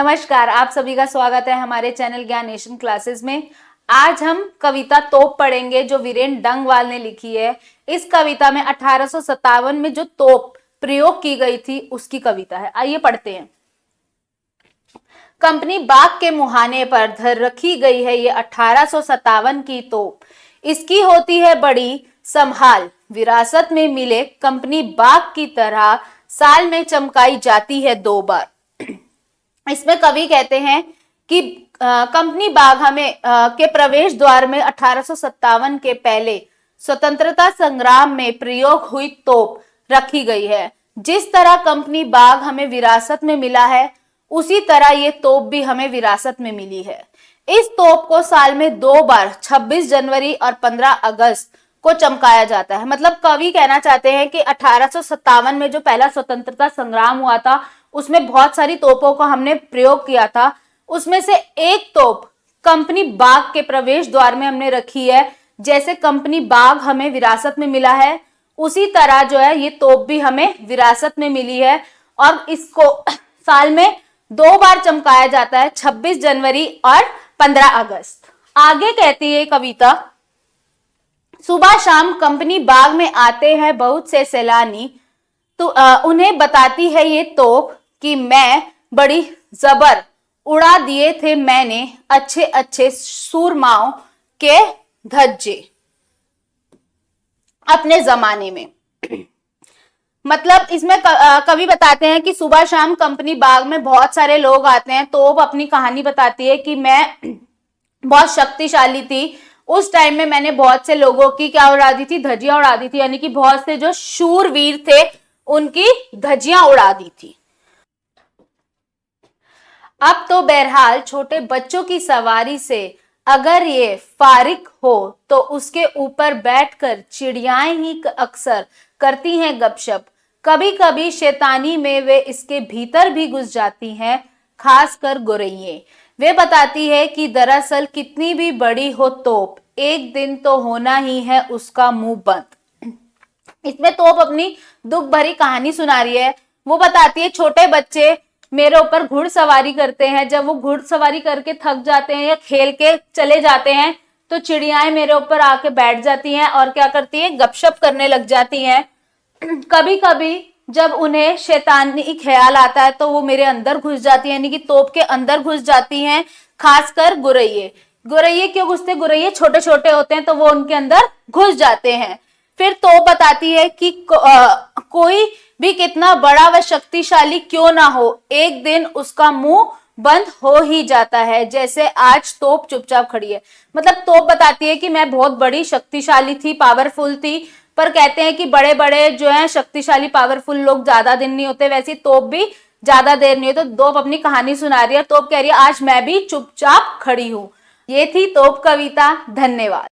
नमस्कार, आप सभी का स्वागत है हमारे चैनल ज्ञान नेशन क्लासेस में। आज हम कविता तोप पढ़ेंगे जो वीरेन डंगवाल ने लिखी है। इस कविता में 1857 में जो तोप प्रयोग की गई थी उसकी कविता है। आइए पढ़ते हैं। कंपनी बाग के मुहाने पर धर रखी गई है ये 1857 की तोप। इसकी होती है बड़ी संभाल, विरासत में मिले कंपनी बाग की तरह साल में चमकाई जाती है 2 बार। इसमें कवि कहते हैं कि कंपनी बाग हमें के प्रवेश द्वार में 1857 के पहले स्वतंत्रता संग्राम में प्रयोग हुई तोप रखी गई है। जिस तरह कंपनी बाग हमें विरासत में मिला है उसी तरह ये तोप भी हमें विरासत में मिली है। इस तोप को साल में 2 बार 26 जनवरी और 15 अगस्त को चमकाया जाता है। मतलब कवि कहना चाहते हैं कि 1857 में जो पहला स्वतंत्रता संग्राम हुआ था उसमें बहुत सारी तोपों को हमने प्रयोग किया था। उसमें से एक तोप कंपनी बाग के प्रवेश द्वार में हमने रखी है। जैसे कंपनी बाग हमें विरासत में मिला है उसी तरह जो है ये तोप भी हमें विरासत में मिली है और इसको साल में 2 बार चमकाया जाता है, 26 जनवरी और 15 अगस्त। आगे कहती है कविता, सुबह शाम कंपनी बाग में आते हैं बहुत से सैलानी, तो उन्हें बताती है ये तोप कि मैं बड़ी जबर उड़ा दिए थे मैंने अच्छे अच्छे सूरमाओं के धज्जे अपने जमाने में। मतलब इसमें कवि बताते हैं कि सुबह शाम कंपनी बाग में बहुत सारे लोग आते हैं। तोप अपनी कहानी बताती है कि मैं बहुत शक्तिशाली थी। उस टाइम में मैंने बहुत से लोगों की क्या उड़ा दी थी, धज्जियां उड़ा दी थी। यानी कि बहुत से जो शूरवीर थे उनकी धज्जियां उड़ा दी थी। अब तो बहरहाल छोटे बच्चों की सवारी से अगर ये फारिग हो तो उसके ऊपर बैठकर चिड़ियाएं ही अक्सर करती हैं गपशप। कभी कभी शैतानी में वे इसके भीतर भी घुस जाती हैं, खासकर गोरैये। वे बताती है कि दरअसल कितनी भी बड़ी हो तोप एक दिन तो होना ही है उसका मुंह बंद। इसमें तोप अपनी दुख भरी कहानी सुना रही है। वो बताती है छोटे बच्चे मेरे ऊपर घुड़सवारी करते हैं, जब वो घुड़सवारी करके थक जाते हैं या खेल के चले जाते हैं तो चिड़ियाएं मेरे ऊपर आके बैठ जाती हैं और क्या करती हैं, गपशप करने लग जाती हैं। कभी कभी जब उन्हें शैतानी ख्याल आता है तो वो मेरे अंदर घुस जाती है, यानी कि तोप के अंदर घुस जाती हैं। खासकर गोरैये। गोरैये क्यों घुसते, गोरैये छोटे छोटे होते हैं तो वो उनके अंदर घुस जाते हैं। फिर तोप बताती है कि कोई भी कितना बड़ा व शक्तिशाली क्यों ना हो एक दिन उसका मुंह बंद हो ही जाता है, जैसे आज तोप चुपचाप खड़ी है। मतलब तोप बताती है कि मैं बहुत बड़ी शक्तिशाली थी, पावरफुल थी, पर कहते हैं कि बड़े बड़े जो हैं शक्तिशाली पावरफुल लोग ज्यादा दिन नहीं होते, वैसे तोप भी ज्यादा देर नहीं होती। तो तोप अपनी कहानी सुना रही है। तोप कह रही है आज मैं भी चुपचाप खड़ी हूं। ये थी तोप कविता। धन्यवाद।